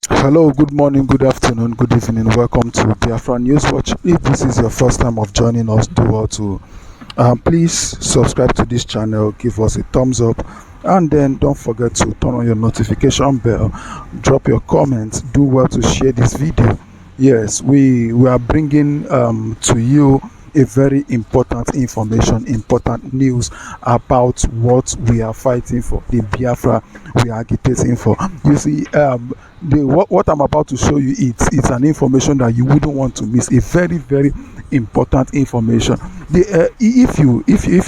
Hello, good morning, good afternoon, good evening. Welcome to Biafra News Watch. If this is your first time of joining us, do well to please subscribe to this channel, give us a thumbs up, and then don't forget to turn on your notification bell, drop your comments, do well to share this video. Yes, we are bringing to you a very important information, important news about what we are fighting for, the Biafra we are agitating for. You see, what I'm about to show you, it's an information that you wouldn't want to miss. A very, very important information. If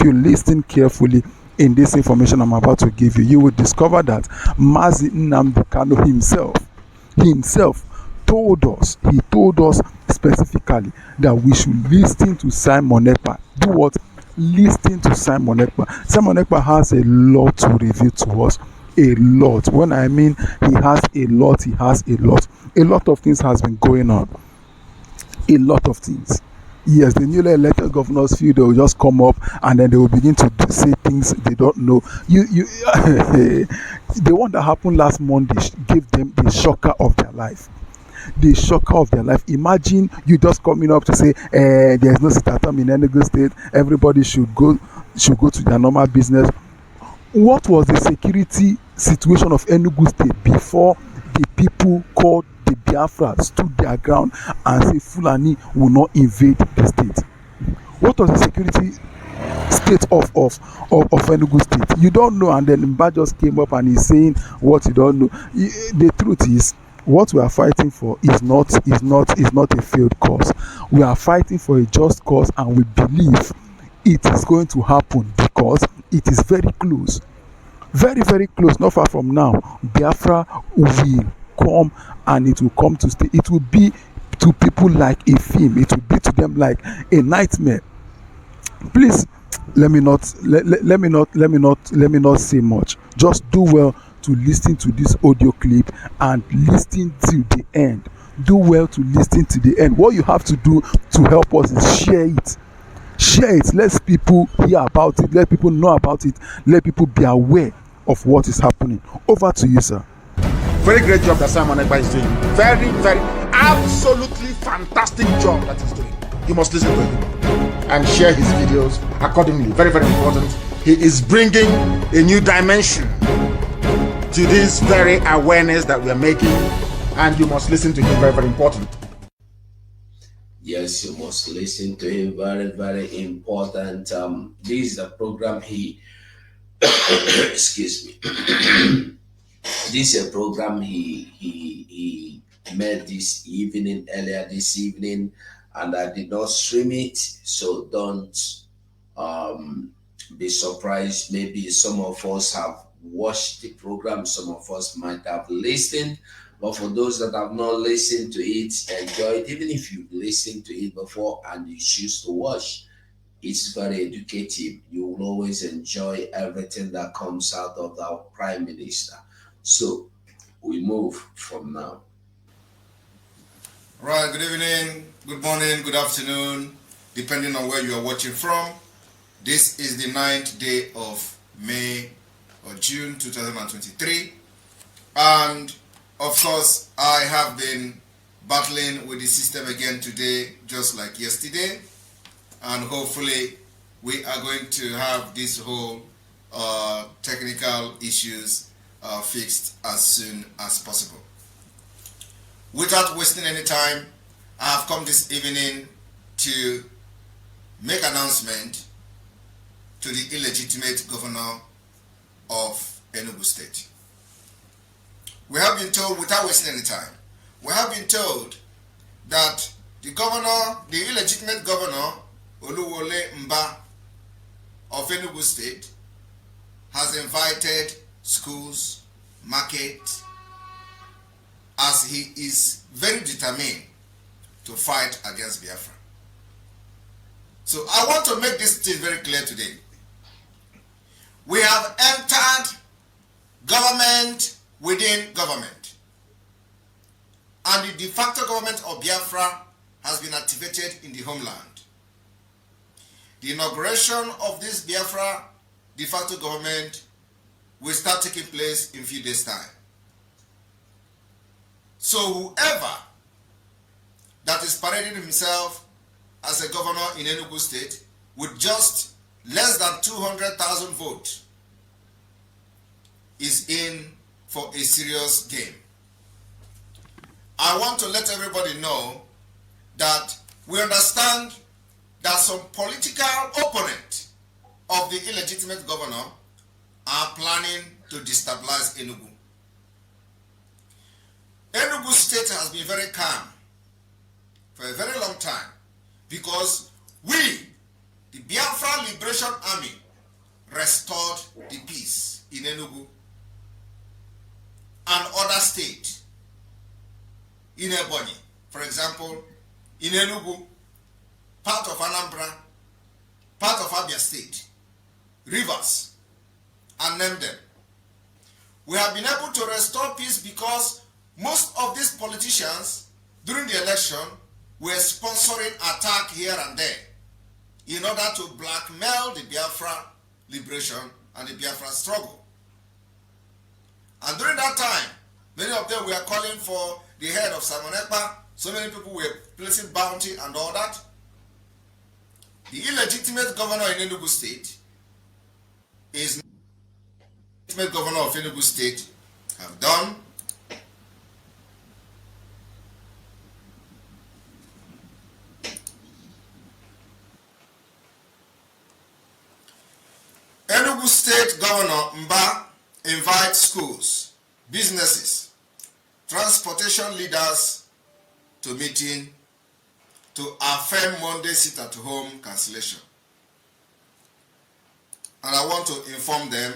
you listen carefully in this information I'm about to give you, you will discover that Mazi Nnamdi Kano himself he told us specifically that we should listen to Simon Ekpa. Do what? Listen to Simon Ekpa. Simon Ekpa has a lot to reveal to us. A lot. When I mean he has a lot, he has a lot. A lot of things has been going on. A lot of things. Yes, the newly elected governors feel they will just come up and then they will begin to say things they don't know. The one that happened last Monday gave them the shocker of their life. The shocker of their life. Imagine you just coming up to say, there's no sitatum in Enugu state. Everybody should go to their normal business. What was the security situation of Enugu state before the people called the Biafra stood their ground and say Fulani will not invade the state? What was the security state of Enugu state? You don't know, and then Mba just came up and he's saying what you don't know. The truth is, what we are fighting for is not a failed cause. We are fighting for a just cause, and we believe it is going to happen because it is very close, very, very close. Not far from now, Biafra will come, and it will come to stay. It will be to people like a film. It will be to them like a nightmare. Please, let me not say much. Just do well to listen to this audio clip and listen to the end. Do well to listen to the end. What you have to do to help us is share it. Share it. Let people hear about it. Let people know about it. Let people be aware of what is happening. Over to you, sir. Very great job that Simon Ekpa is doing. Very, very, absolutely fantastic job that he's doing. You must listen to him and share his videos accordingly. Very, very important. He is bringing a new dimension to this very awareness that we are making, and you must listen to him. Very, very important. Yes, you must listen to him. Very, very important. This is a program he excuse me. This is a program he made this evening, earlier this evening, and I did not stream it, so don't be surprised. Maybe some of us have watched the program, some of us might have listened, but for those that have not listened to it, enjoy it. Even if you listened to it before and you choose to watch, it's very educative. You will always enjoy everything that comes out of our Prime Minister. So we move from now. Right, good evening, good morning, good afternoon, depending on where you are watching from. This is the 9th day of May or June 2023. And of course, I have been battling with the system again today, just like yesterday. And hopefully, we are going to have this whole technical issues fixed as soon as possible. Without wasting any time, I have come this evening to make an announcement to the illegitimate governor of Enugu State. We have been told, without wasting any time, we have been told that the governor, the illegitimate governor, Oluwole Mba of Enugu State, has invited schools, markets, as he is very determined to fight against Biafra. So I want to make this thing very clear today. We have entered government within government, and the de facto government of Biafra has been activated in the homeland. The inauguration of this Biafra de facto government will start taking place in a few days' time. So whoever that is parading himself as a governor in Enugu State with just less than 200,000 votes is in for a serious game. I want to let everybody know that we understand that some political opponents of the illegitimate governor are planning to destabilize Enugu. Enugu State has been very calm for a very long time because we, the Biafra Liberation Army, restored the peace in Enugu and other states. In Ebonyi, for example, in Enugu, part of Anambra, part of Abia State, Rivers, and name them. We have been able to restore peace because most of these politicians during the election were sponsoring attack here and there in order to blackmail the Biafra liberation and the Biafra struggle. And during that time, many of them were calling for the head of Simon Ekpa. So many people were placing bounty and all that. The illegitimate governor in Enugu State is the illegitimate governor of Enugu State have done. Enugu State Governor Mba invites schools, businesses, transportation leaders to meeting to affirm Monday sit-at-home cancellation. And I want to inform them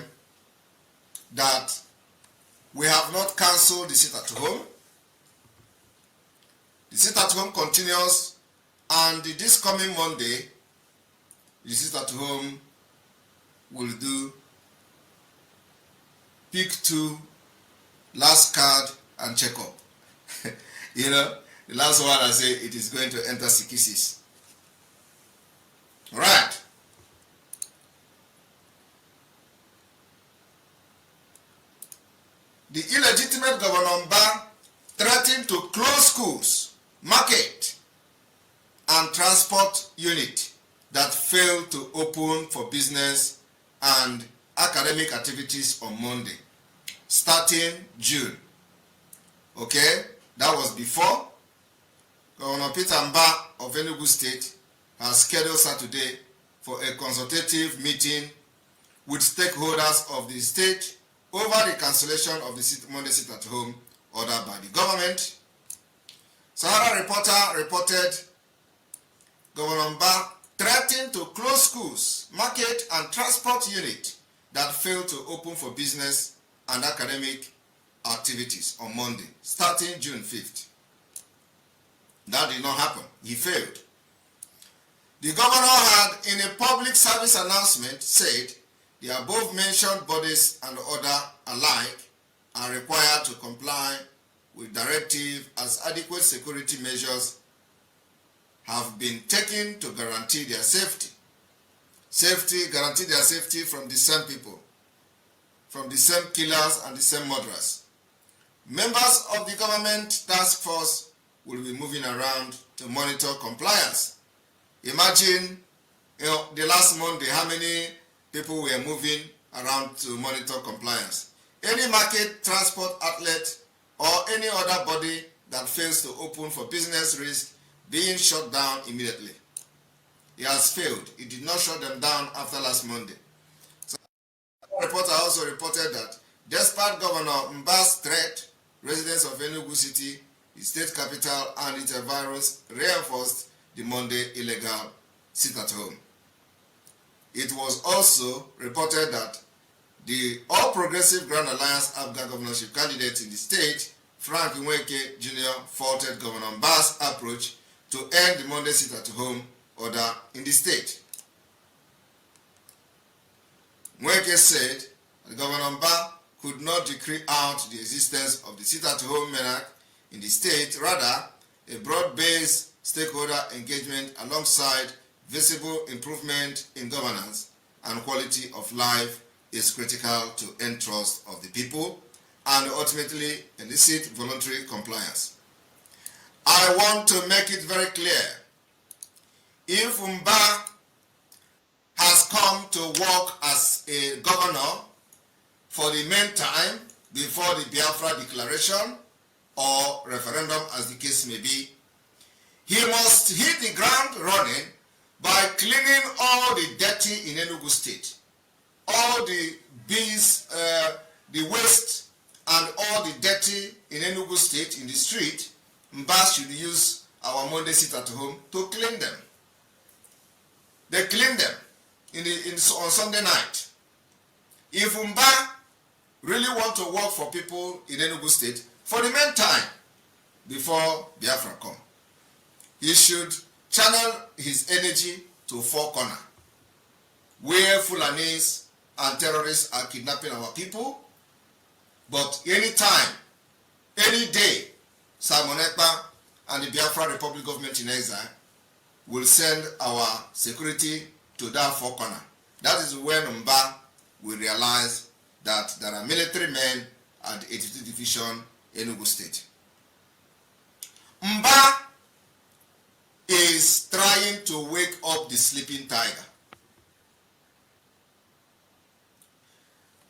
that we have not cancelled the sit-at-home. The sit-at-home continues, and this coming Monday, the sit-at-home will do pick 2, last card, and check up. You know, the last one I say it is going to enter Sikisis. Right. The illegitimate Governor Mba threatened to close schools, market, and transport unit that failed to open for business and academic activities on Monday, starting June. Okay, that was before. Governor Peter Mba of Enugu State has scheduled Saturday for a consultative meeting with stakeholders of the state over the cancellation of the Monday sit-at-home ordered by the government. Sahara Reporter reported Governor Mba threatened to close schools, market, and transport unit that failed to open for business and academic activities on Monday, starting June 5th. That did not happen. He failed. The governor had, in a public service announcement, said the above-mentioned bodies and order alike are required to comply with directive as adequate security measures have been taken to guarantee their safety. Guarantee their safety from the same people, from the same killers and the same murderers. Members of the government task force will be moving around to monitor compliance. Imagine, the last Monday, how many people were moving around to monitor compliance. Any market, transport outlet, or any other body that fails to open for business risk being shut down immediately. He has failed. He did not shut them down after last Monday. So, the reporter also reported that despite Governor Mba's threat, residents of Enugu City, the state capital, and its environs reinforced the Monday illegal sit-at-home. It was also reported that the All Progressive Grand Alliance Abga governorship candidate in the state, Frank Nweke Jr., faulted Governor Mba's approach to end the Monday sit-at-home order in the state. Nweke said that Governor Mba could not decree out the existence of the sit-at-home menace in the state. Rather, a broad-based stakeholder engagement alongside visible improvement in governance and quality of life is critical to end trust of the people and ultimately elicit voluntary compliance. I want to make it very clear, if Mba has come to work as a governor for the meantime before the Biafra declaration or referendum, as the case may be, he must hit the ground running by cleaning all the dirty in Enugu State, all the bees, the waste and all the dirty in Enugu State in the street. Mba should use our Monday sit at home to clean them. They clean them on Sunday night. If Mba really want to work for people in Enugu State, for the meantime, before Biafra come, he should channel his energy to Four Corner, where Fulanis and terrorists are kidnapping our people. But anytime, any day, Simon Ekpa and the Biafra Republic government in exile will send our security to that Four Corner. That is when Mba will realize that there are military men at the 82nd Division, Enugu State. Mba is trying to wake up the sleeping tiger.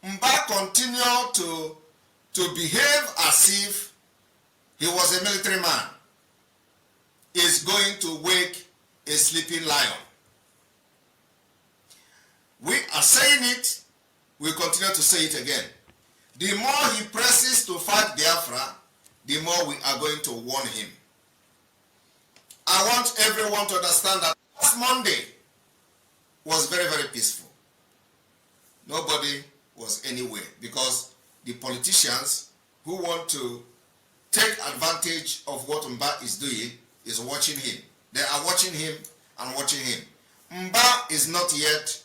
Mba continued to behave as if he was a military man, is going to wake a sleeping lion. We are saying it, we continue to say it again. The more he presses to fight Biafra, the more we are going to warn him. I want everyone to understand that last Monday was very, very peaceful. Nobody was anywhere because the politicians who want to take advantage of what Mba is doing is watching him. They are watching him and watching him. Mba is not yet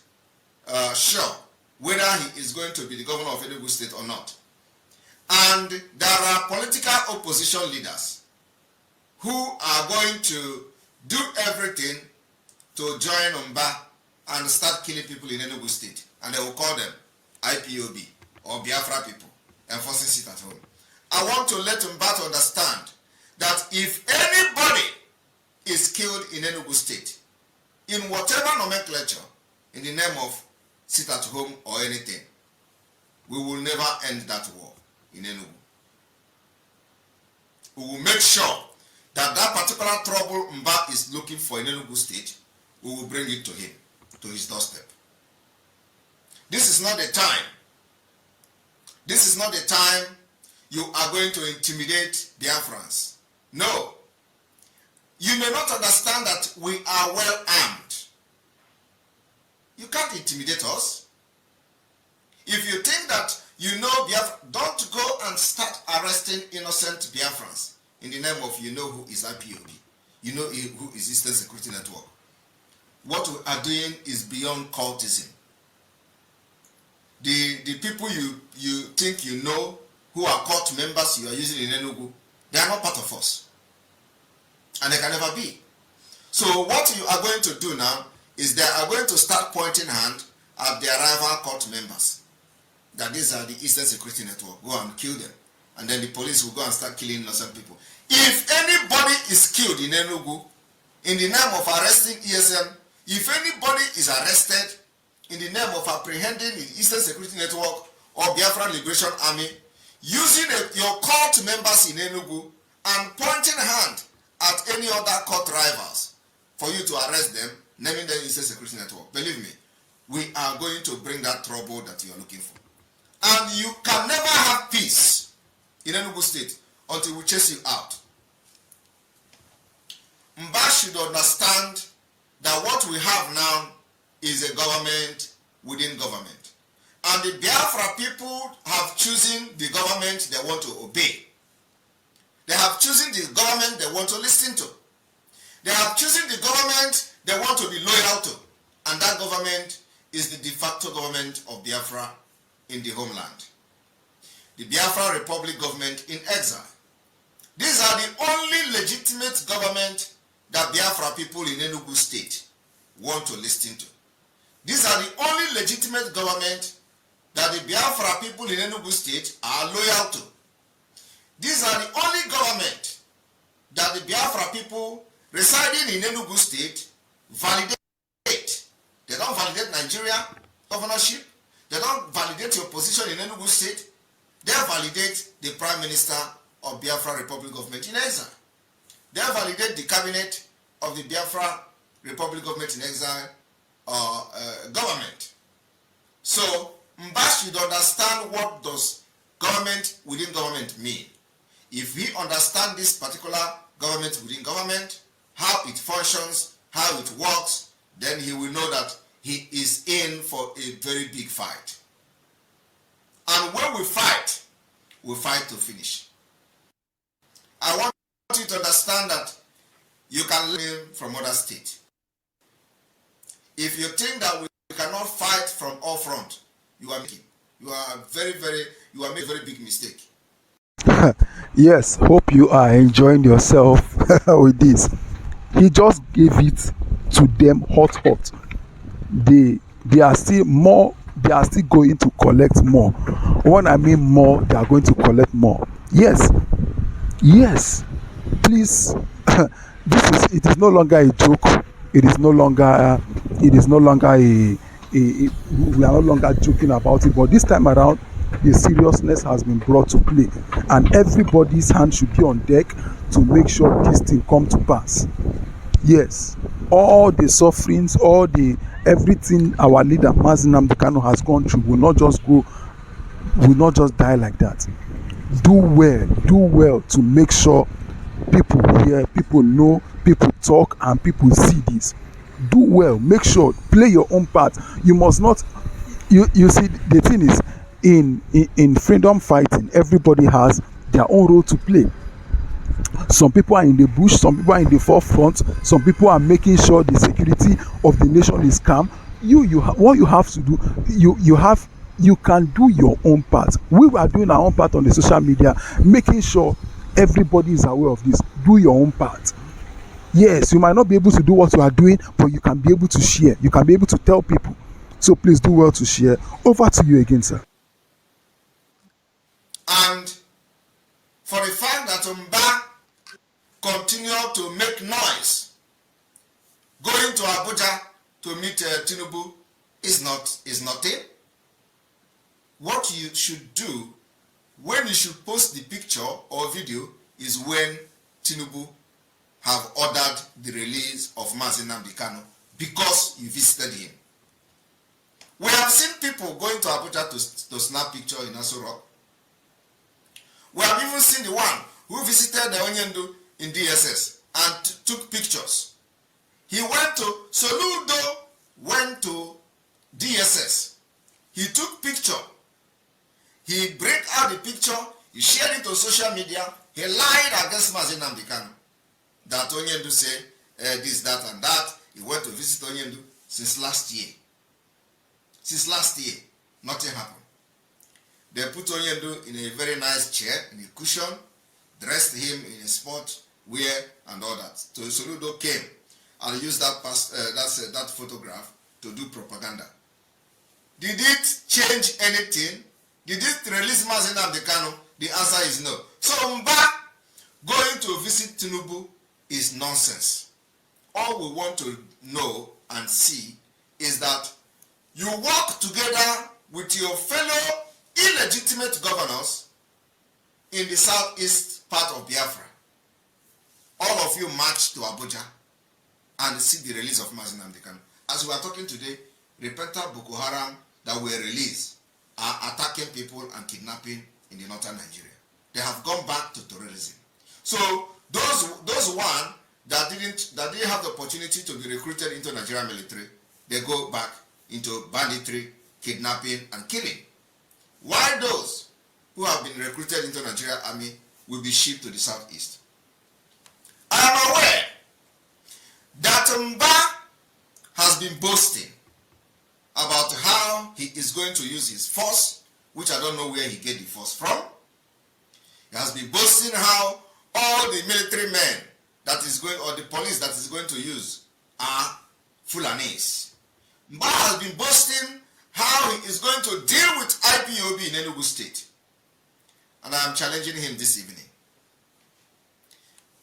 sure whether he is going to be the governor of Enugu State or not. And there are political opposition leaders who are going to do everything to join Mba and start killing people in Enugu State. And they will call them IPOB or Biafra people, enforcing sit at home. I want to let Mba to understand that if anybody is killed in Enugu State, in whatever nomenclature, in the name of sit at home or anything, we will never end that war in Enugu. We will make sure that that particular trouble Mba is looking for in Enugu State, we will bring it to him, to his doorstep. This is not the time. This is not the time you are going to intimidate Biafrans. No. You may not understand that we are well armed. You can't intimidate us. If you think that you know Biafra, don't go and start arresting innocent Biafrans in the name of you know who is IPOB. You know who is Eastern Security Network. What we are doing is beyond cultism. The people you think you know who are cult members you are using in Enugu, they are not part of us. And they can never be. So what you are going to do now is they are going to start pointing hand at their rival cult members. That these are the Eastern Security Network. Go and kill them. And then the police will go and start killing innocent people. If anybody is killed in Enugu, in the name of arresting ESN, if anybody is arrested in the name of apprehending the Eastern Security Network or Biafra Liberation Army, using your cult members in Enugu and pointing hand at any other cult rivals for you to arrest them, naming them Eastern Security Network, believe me, we are going to bring that trouble that you are looking for. And you can never have peace in Enugu State until we chase you out. Mba should understand that what we have now is a government within government. And the Biafra people have chosen the government they want to obey. They have chosen the government they want to listen to. They have chosen the government they want to be loyal to. And that government is the de facto government of Biafra in the homeland. The Biafra Republic government in exile. These are the only legitimate government that Biafra people in Enugu State want to listen to. These are the only legitimate government that the Biafra people in Enugu state are loyal to. These are the only government that the Biafra people residing in Enugu state validate. They don't validate Nigeria governorship. They don't validate your position in Enugu state. They validate the Prime Minister of Biafra Republic Government in Exile. They validate the cabinet of the Biafra Republic Government in Exile government. So Mba should understand what does government within government mean. If we understand this particular government within government, how it functions, how it works, then he will know that he is in for a very big fight. And when we fight to finish. I want you to understand that you can learn from other states. If you think that we cannot fight from all fronts, you are making a very big mistake. Yes, hope you are enjoying yourself with this. He just gave it to them hot. They are still more. They are still going to collect more. When I mean more, they are going to collect more. Yes. Please, it is no longer a joke. It is no longer a we are no longer joking about it. But this time around, the seriousness has been brought to play, and everybody's hand should be on deck to make sure this thing come to pass. Yes, all the sufferings, everything our leader Mazi Nnamdi has gone through will not just die like that. Do well to make sure people hear, people know, people talk, and people see this. Do well, make sure, play your own part. You must not. You see, the thing is, in freedom fighting, everybody has their own role to play. Some people are in the bush, some people are in the forefront, some people are making sure the security of the nation is calm. What you have to do, you can do your own part. We are doing our own part on the social media, making sure everybody is aware of this. Do your own part. Yes, you might not be able to do what you are doing, but you can be able to share. You can be able to tell people. So please do well to share. Over to you again, sir. And for the fact that Mba continue to make noise, going to Abuja to meet Tinubu is nothing. What you should do when you should post the picture or video is when Tinubu have ordered the release of Mazi Nnamdi because you visited him. We have seen people going to Abuja to snap picture in Aso Rock. We have even seen the one who visited the Onyendu in DSS and took pictures. He went to Soludo, went to DSS. He took picture. He break out the picture. He shared it on social media. He lied against Mazi Nnamdi that Onyendu said this, that, and that. He went to visit Onyendu since last year. Since last year, nothing happened. They put Onyendu in a very nice chair, in a cushion, dressed him in a sport wear and all that. So Soludo came and used that photograph to do propaganda. Did it change anything? Did it release Mazi Nnamdi? The answer is no. So Mba going to visit Tinubu is nonsense. All we want to know and see is that you work together with your fellow illegitimate governors in the southeast part of Biafra. All of you march to Abuja and see the release of Mazi Nnamdi. As we are talking today, repentant Boko Haram that were released are attacking people and kidnapping in the northern Nigeria. They have gone back to terrorism. So those one that didn't have the opportunity to be recruited into Nigerian military, they go back into banditry, kidnapping, and killing. While those who have been recruited into Nigerian army will be shipped to the southeast. I am aware that Mba has been boasting about how he is going to use his force, which I don't know where he get the force from. He has been boasting how all the military men that is going, or the police that is going to use, are Fulanis. Mba has been boasting how he is going to deal with IPOB in Enugu State. And I am challenging him this evening.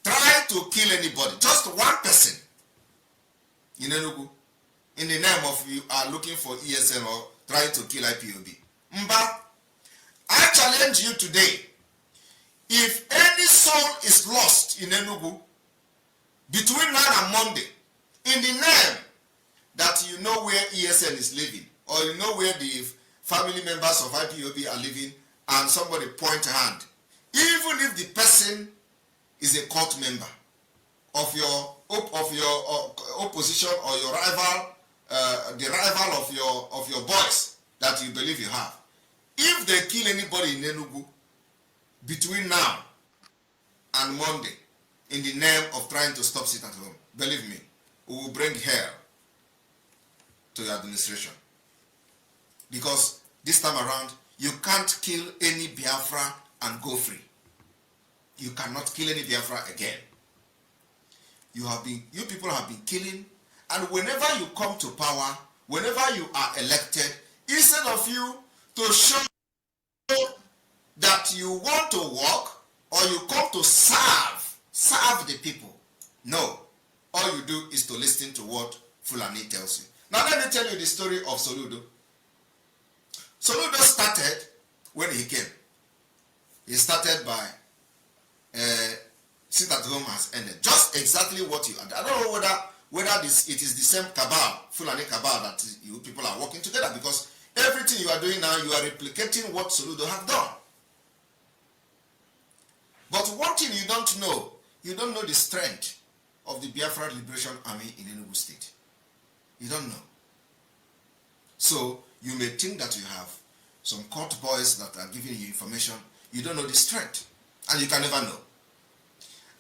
Try to kill anybody, just one person in Enugu, in the name of you are looking for ESN or trying to kill IPOB. Mba, I challenge you today. If any soul is lost in Enugu between now and Monday, in the name that you know where ESN is living, or you know where the family members of IPOB are living, and somebody point a hand, even if the person is a cult member of your opposition or your rival, the rival of your boys that you believe you have, if they kill anybody in Enugu between now and Monday in the name of trying to stop sit at home, believe me, we will bring hell to the administration. Because this time around, you can't kill any Biafra and go free. You cannot kill any Biafra again. You people have been killing, and whenever you come to power, whenever you are elected, instead of you to show that you want to work or you come to serve the people, no. All you do is to listen to what Fulani tells you. Now let me tell you the story of Soludo. Soludo started when he came. He started by sit at home has ended. Just exactly what you. I don't know whether it is the same cabal, Fulani cabal, that you people are working together, because everything you are doing now, you are replicating what Soludo have done. But one thing you don't know the strength of the Biafra Liberation Army in Enugu State. You don't know. So you may think that you have some court boys that are giving you information. You don't know the strength, and you can never know.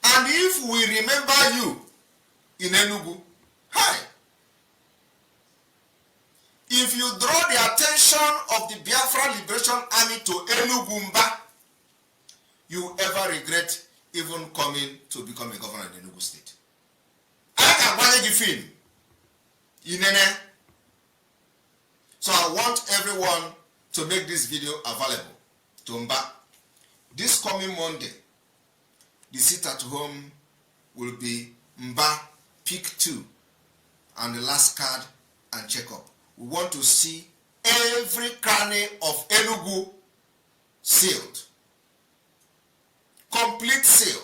And if we remember you in Enugu, hi, if you draw the attention of the Biafra Liberation Army to Enugu, you ever regret even coming to become a governor in Enugu State. I can manage the film. So I want everyone to make this video available to Mba. This coming Monday, the sit at home will be Mba Pick 2 and the last card and check up. We want to see every cranny of Enugu sealed. Complete seal.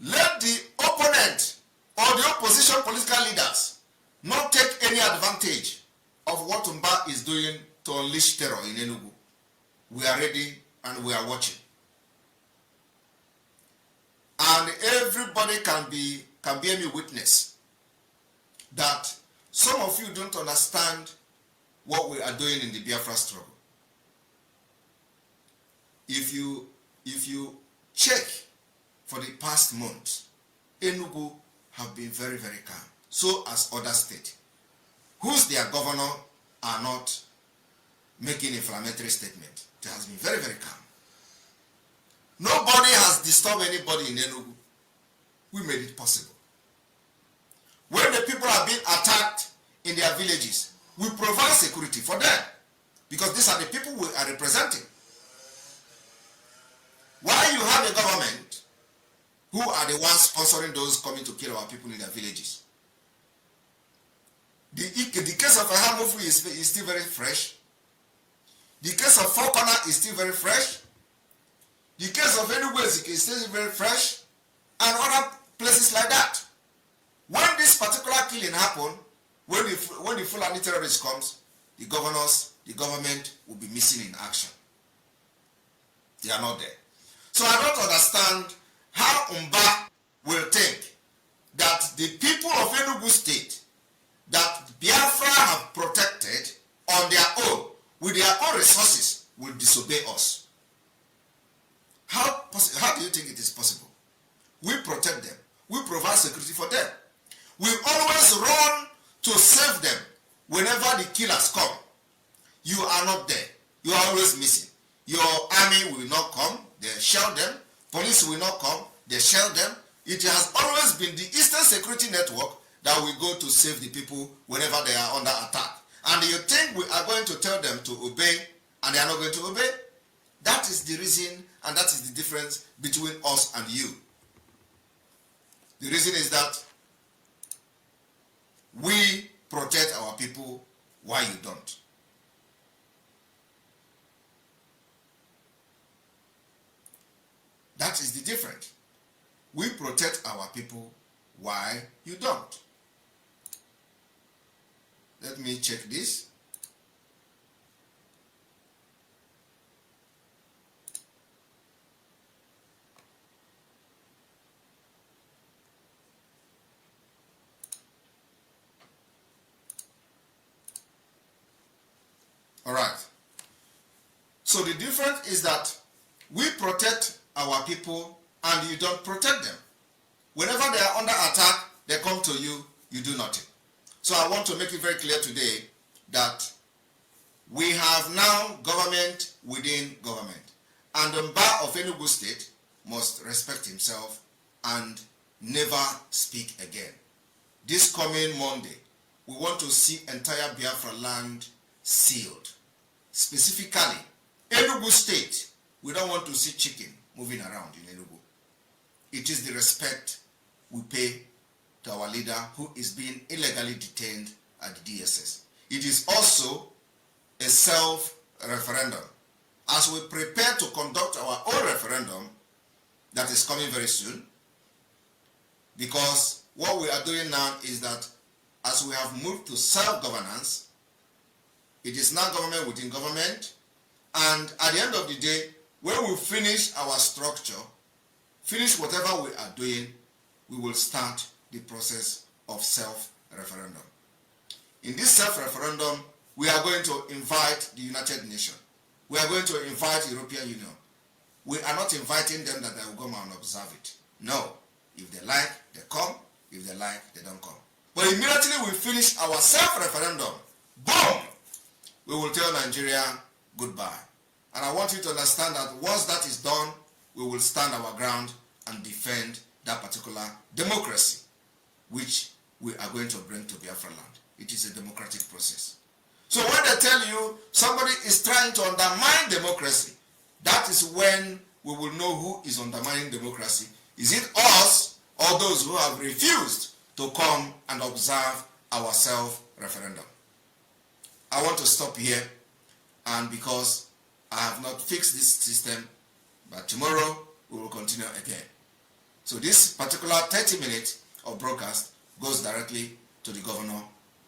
Let the opponent or the opposition political leaders not take any advantage of what Mba is doing to unleash terror in Enugu. We are ready and we are watching. And everybody can be any witness that some of you don't understand what we are doing in the Biafra struggle. If you check for the past months, Enugu have been very, very calm. So as other states, whose their governor are not making inflammatory statement. It has been very, very calm. Nobody has disturbed anybody in Enugu. We made it possible. When the people are being attacked in their villages, we provide security for them, because these are the people we are representing. Why you have a government who are the ones sponsoring those coming to kill our people in their villages? The case of Ahamofu is still very fresh. The case of Four Corner is still very fresh. The case of Enugu is still very fresh, and other places like that. When this particular killing happened, when the Fulani terrorist comes, the governors, the government will be missing in action. They are not there. So I don't understand how Mba will think that the people of Enugu State that Biafra have protected on their own, with their own resources, will disobey us. How do you think it is possible? We protect them. We provide security for them. We always run to save them whenever the killers come. You are not there. You are always missing. Your army will not come. They shell them. Police will not come. They shell them. It has always been the Eastern Security Network that will go to save the people whenever they are under attack. And you think we are going to tell them to obey and they are not going to obey? That is the reason and that is the difference between us and you. The reason is that we protect our people while you don't. That is the difference. We protect our people while you don't. Let me check this. All right. So the difference is that we protect our people and you don't protect them. Whenever they are under attack, they come to you, you do nothing. So I want to make it very clear today that we have now government within government. And the Mba of Enugu State must respect himself and never speak again. This coming Monday, we want to see entire Biafra land sealed. Specifically, Enugu State, we don't want to see chicken moving around in Enugu. It is the respect we pay to our leader who is being illegally detained at the DSS. It is also a self-referendum. As we prepare to conduct our own referendum that is coming very soon, because what we are doing now is that as we have moved to self-governance, it is now government within government, and at the end of the day, when we finish our structure, finish whatever we are doing, we will start the process of self-referendum. In this self-referendum, we are going to invite the United Nations. We are going to invite the European Union. We are not inviting them that they will come and observe it. No. If they like, they come. If they like, they don't come. But immediately we finish our self-referendum, boom, we will tell Nigeria goodbye. And I want you to understand that once that is done, we will stand our ground and defend that particular democracy, which we are going to bring to Biafra land. It is a democratic process. So when they tell you somebody is trying to undermine democracy, that is when we will know who is undermining democracy. Is it us or those who have refused to come and observe our self-referendum? I want to stop here, and because I have not fixed this system, but tomorrow we will continue again. So this particular 30 minutes of broadcast goes directly to the governor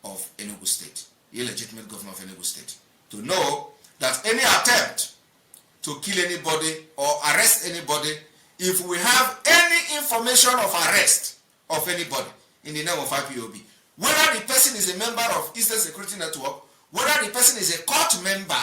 of Enugu State, the illegitimate governor of Enugu State, to know that any attempt to kill anybody or arrest anybody, if we have any information of arrest of anybody in the name of IPOB, whether the person is a member of Eastern Security Network, whether the person is a court member,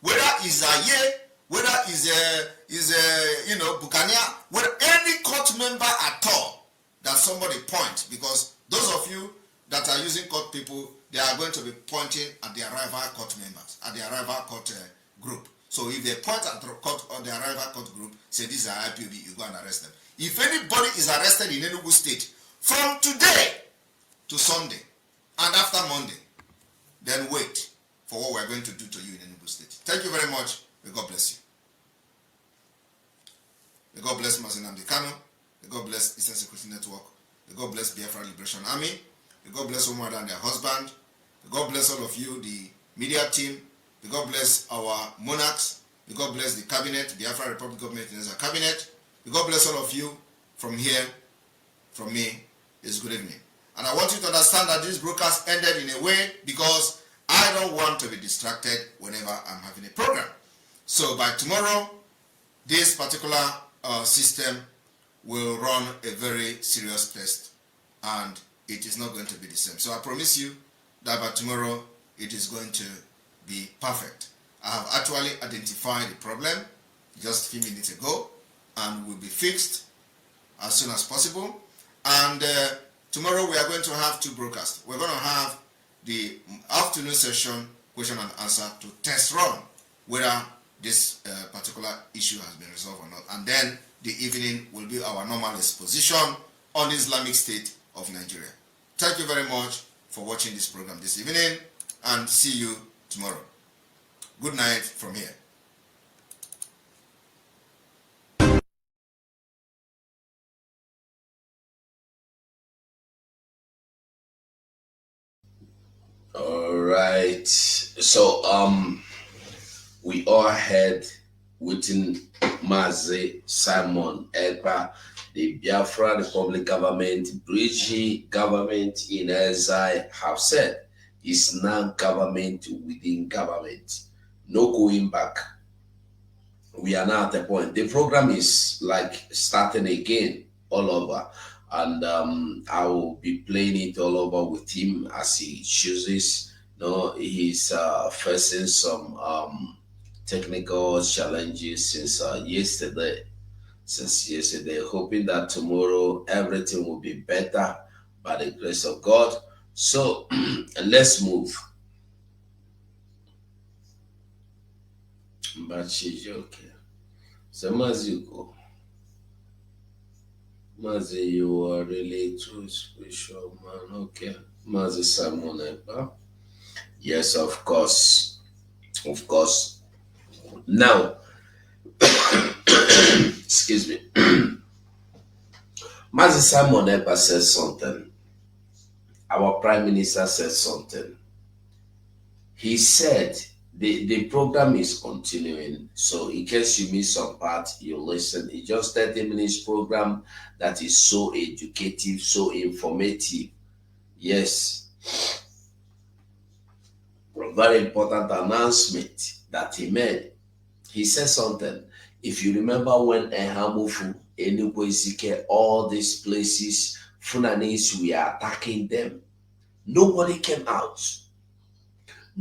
whether is a ye, whether is a Buccaneer, whether any court member at all that somebody points, because those of you that are using court people, they are going to be pointing at their rival court members, at their rival court group. So if they point at the court or their rival court group, say this is IPOB, you go and arrest them. If anybody is arrested in Enugu State from today to Sunday and after Monday, then wait for what we're going to do to you in Enugu State. Thank you very much. May God bless you. May God bless Mazi Nnamdi. May God bless Eastern Security Network. May God bless Biafra Liberation Army. May God bless Omar and their husband. May God bless all of you, the media team. May God bless our monarchs. May God bless the cabinet, the Biafra Republic Government as a cabinet. May God bless all of you from here, from me. It's good evening. And I want you to understand that this broadcast ended in a way because I don't want to be distracted whenever I'm having a program. So by tomorrow, this particular system will run a very serious test, and it is not going to be the same. So I promise you that by tomorrow, it is going to be perfect. I have actually identified the problem just a few minutes ago, and will be fixed as soon as possible. And tomorrow we are going to have two broadcasts. We're going to have the afternoon session, question and answer, to test run whether this particular issue has been resolved or not. And then the evening will be our normal exposition on the Islamic State of Nigeria. Thank you very much for watching this program this evening. and see you tomorrow. Good night from here. All right. So we all heard within Mazi Simon Ekpa, the Biafra Republic government, British government in exile, have said it's now government within government. No going back. We are now at the point. The program is like starting again all over. And I will be playing it all over with him as he chooses. No, he's facing some technical challenges since yesterday, hoping that tomorrow everything will be better by the grace of God. So let's move. But she's okay. So Mazuko, Mazi, you are really too special, man. Okay. Mazi Simon Ekpa. Yes, of course. Of course. Now, excuse me. Mazi Simon Ekpa says something. Our Prime Minister said something. He said the program is continuing. So in case you miss some part, you listen. It's just 30 minutes program that is so educative, so informative. Yes. A very important announcement that he made. He said something. If you remember when Ehamufu, Enugu, Ezike, all these places, Funanis, we are attacking them. Nobody came out.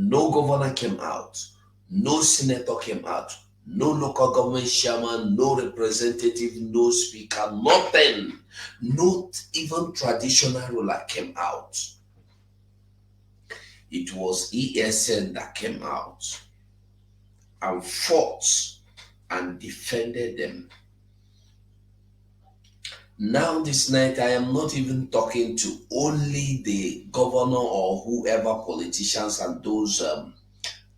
No governor came out. No senator came out. No local government chairman, no representative, no speaker, nothing. Not even traditional ruler came out. It was ESN that came out and fought and defended them. Now this night, I am not even talking to only the governor or whoever politicians and those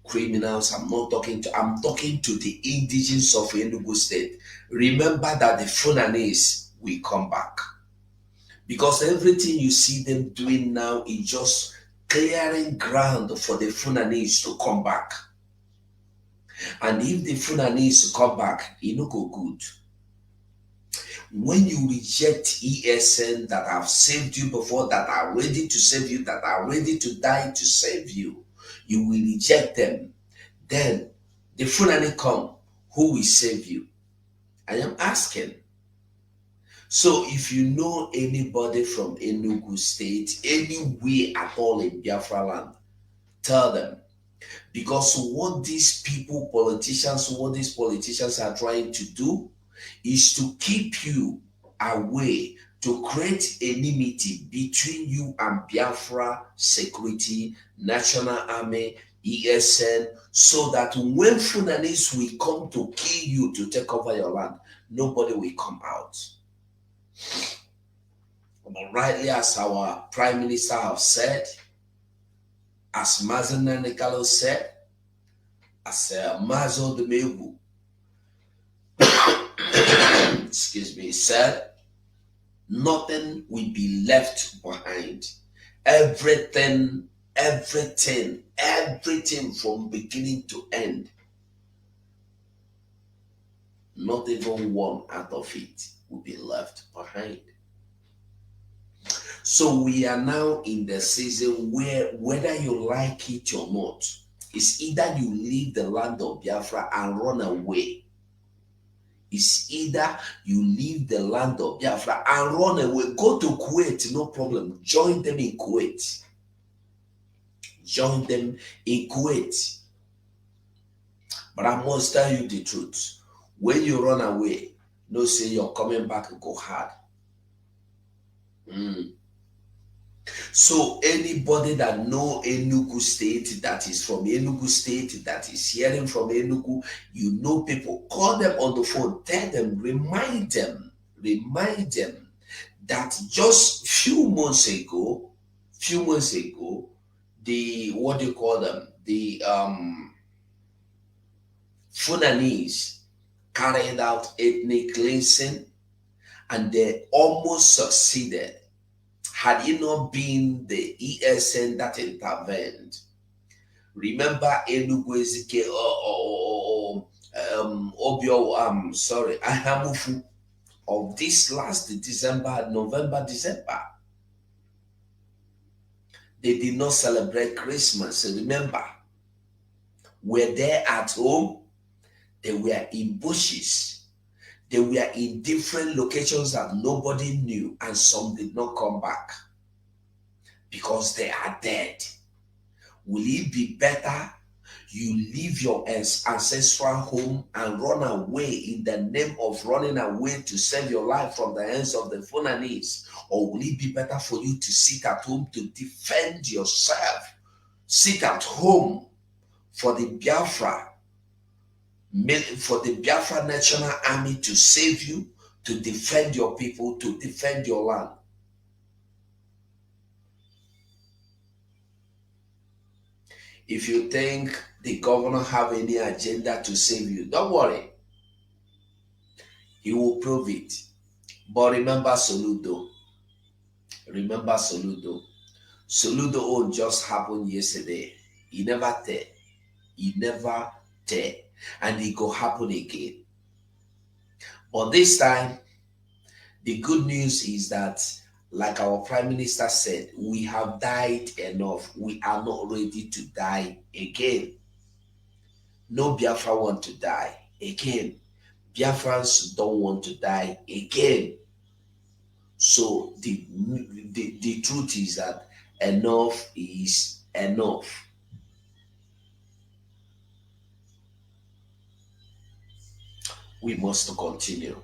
criminals. I'm talking to the indigenous of Enugu state. Remember that the Funanis will come back. Because everything you see them doing now is just clearing ground for the Funanis to come back. And if the Funanis come back, it no go good. When you reject ESN that have saved you before, that are ready to save you, that are ready to die to save you, you will reject them. Then the Fulani come, who will save you? I am asking. So if you know anybody from Enugu state, anywhere at all in Biafra land, tell them. Because what these politicians are trying to do is to keep you away, to create enmity between you and Biafra security, National Army, ESN, so that when Funanis will come to kill you to take over your land, nobody will come out. But rightly, as our Prime Minister have said, as Mazi Nnamdi said, as Mazo de Mehu, excuse me, said, nothing will be left behind. Everything from beginning to end. Not even one out of it will be left behind. So we are now in the season where, whether you like it or not, it's either you leave the land of Biafra and run away. It's either you leave the land of Biafra and run away. Go to Kuwait, no problem. Join them in Kuwait. Join them in Kuwait. But I must tell you the truth. When you run away, no say you're coming back and go hard. So anybody that know Enugu state, that is from Enugu state, that is hearing from Enugu, you know people, call them on the phone, tell them, remind them that just few months ago, the the what do you call them? The Fulanese carried out ethnic cleansing, and they almost succeeded. Had it not been the ESN that intervened, remember Enugu Ezike Obio, sorry, Ahamufu of this last December, November, December. They did not celebrate Christmas. So remember, were they at home? They were in bushes. They were in different locations that nobody knew, and some did not come back because they are dead. Will it be better you leave your ancestral home and run away in the name of running away to save your life from the hands of the Fulanese? Or will it be better for you to sit at home to defend yourself? Sit at home for the Biafra National Army to save you, to defend your people, to defend your land. If you think the governor have any agenda to save you, don't worry. He will prove it. But remember Soludo. Remember Soludo. Soludo just happened yesterday. He never tell. He never tell. And it go happen again. But this time, the good news is that, like our Prime Minister said, we have died enough. We are not ready to die again. No Biafra want to die again. Biafrans don't want to die again. So the truth is that enough is enough. We must continue.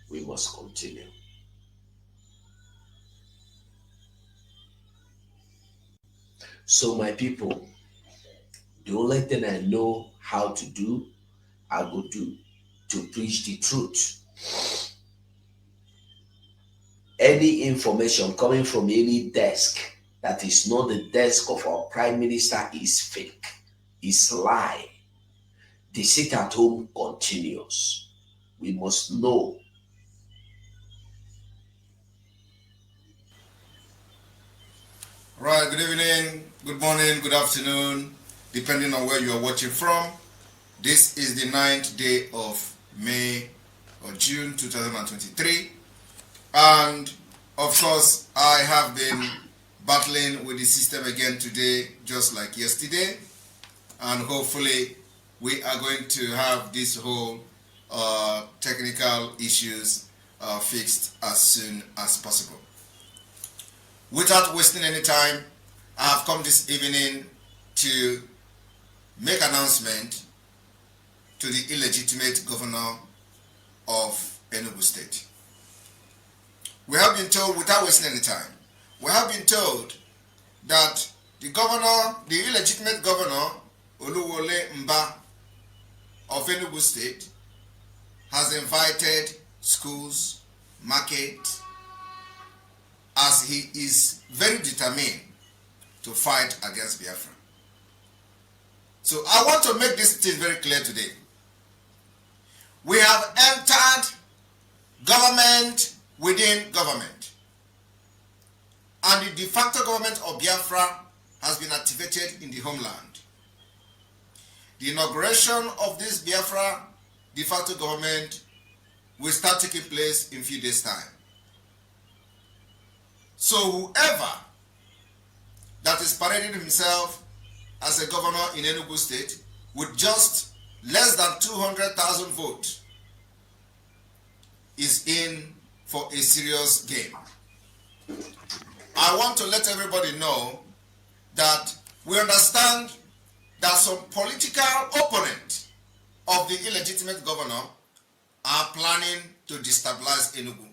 We must continue. So my people, the only thing I know how to do, I will do to preach the truth. Any information coming from any desk that is not the desk of our Prime Minister is fake, is lie. The sit at home continues. We must know. Right, good evening, good morning, good afternoon, depending on where you are watching from. This is the 9th day of May or June 2023. And of course, I have been battling with the system again today, just like yesterday. And hopefully, we are going to have this whole technical issues fixed as soon as possible. Without wasting any time, I have come this evening to make announcement to the illegitimate governor of Enugu State. We have been told, without wasting any time, we have been told that the governor, the illegitimate governor, Oluwole Mba of Enugu State, has invited schools, market, as he is very determined to fight against Biafra. So I want to make this thing very clear today. We have entered government within government, and the de facto government of Biafra has been activated in the homeland. The inauguration of this Biafra de facto government will start taking place in a few days' time. So whoever that is parading himself as a governor in Enugu State with just less than 200,000 votes is in for a serious game. I want to let everybody know that we understand that some political opponents of the illegitimate governor are planning to destabilize Enugu.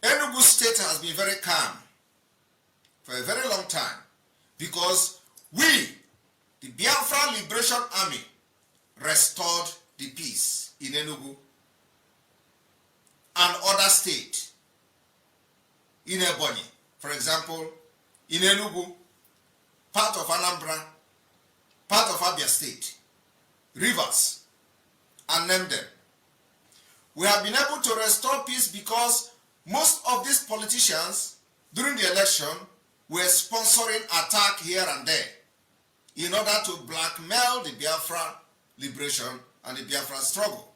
Enugu State has been very calm for a very long time because we, the Biafra Liberation Army, restored the peace in Enugu and other states in Ebonyi. For example, in Enugu, part of Anambra, part of Abia State, Rivers, and name them. We have been able to restore peace because most of these politicians during the election were sponsoring attack here and there in order to blackmail the Biafra liberation and the Biafra struggle.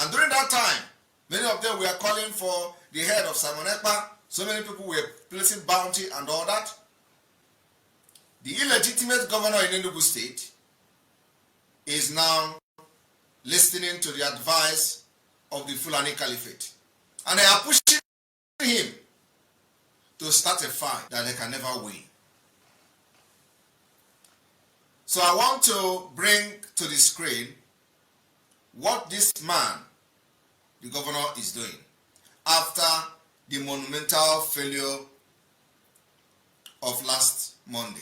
And during that time, many of them were calling for the head of Simon Ekpa. So many people were placing bounty and all that. The illegitimate governor in Enugu State is now listening to the advice of the Fulani Caliphate. And they are pushing him to start a fight that they can never win. So I want to bring to the screen what this man, the governor, is doing after the monumental failure of last Monday.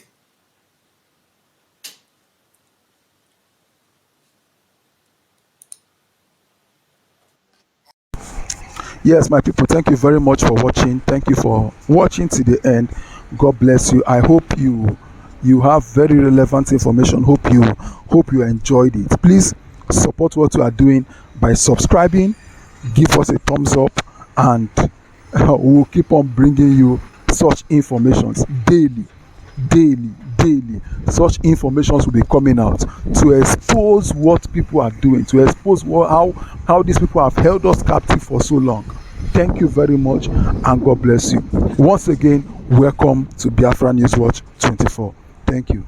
Yes, my people, thank you very much for watching. Thank you for watching to the end. God bless you. I hope you have very relevant information. Hope you enjoyed it. Please support what you are doing by subscribing, give us a thumbs up, and we'll keep on bringing you such informations daily. Such informations will be coming out to expose what people are doing, to expose how these people have held us captive for so long. Thank you very much, and God bless you. Once again, welcome to Biafra News Watch 24. Thank you.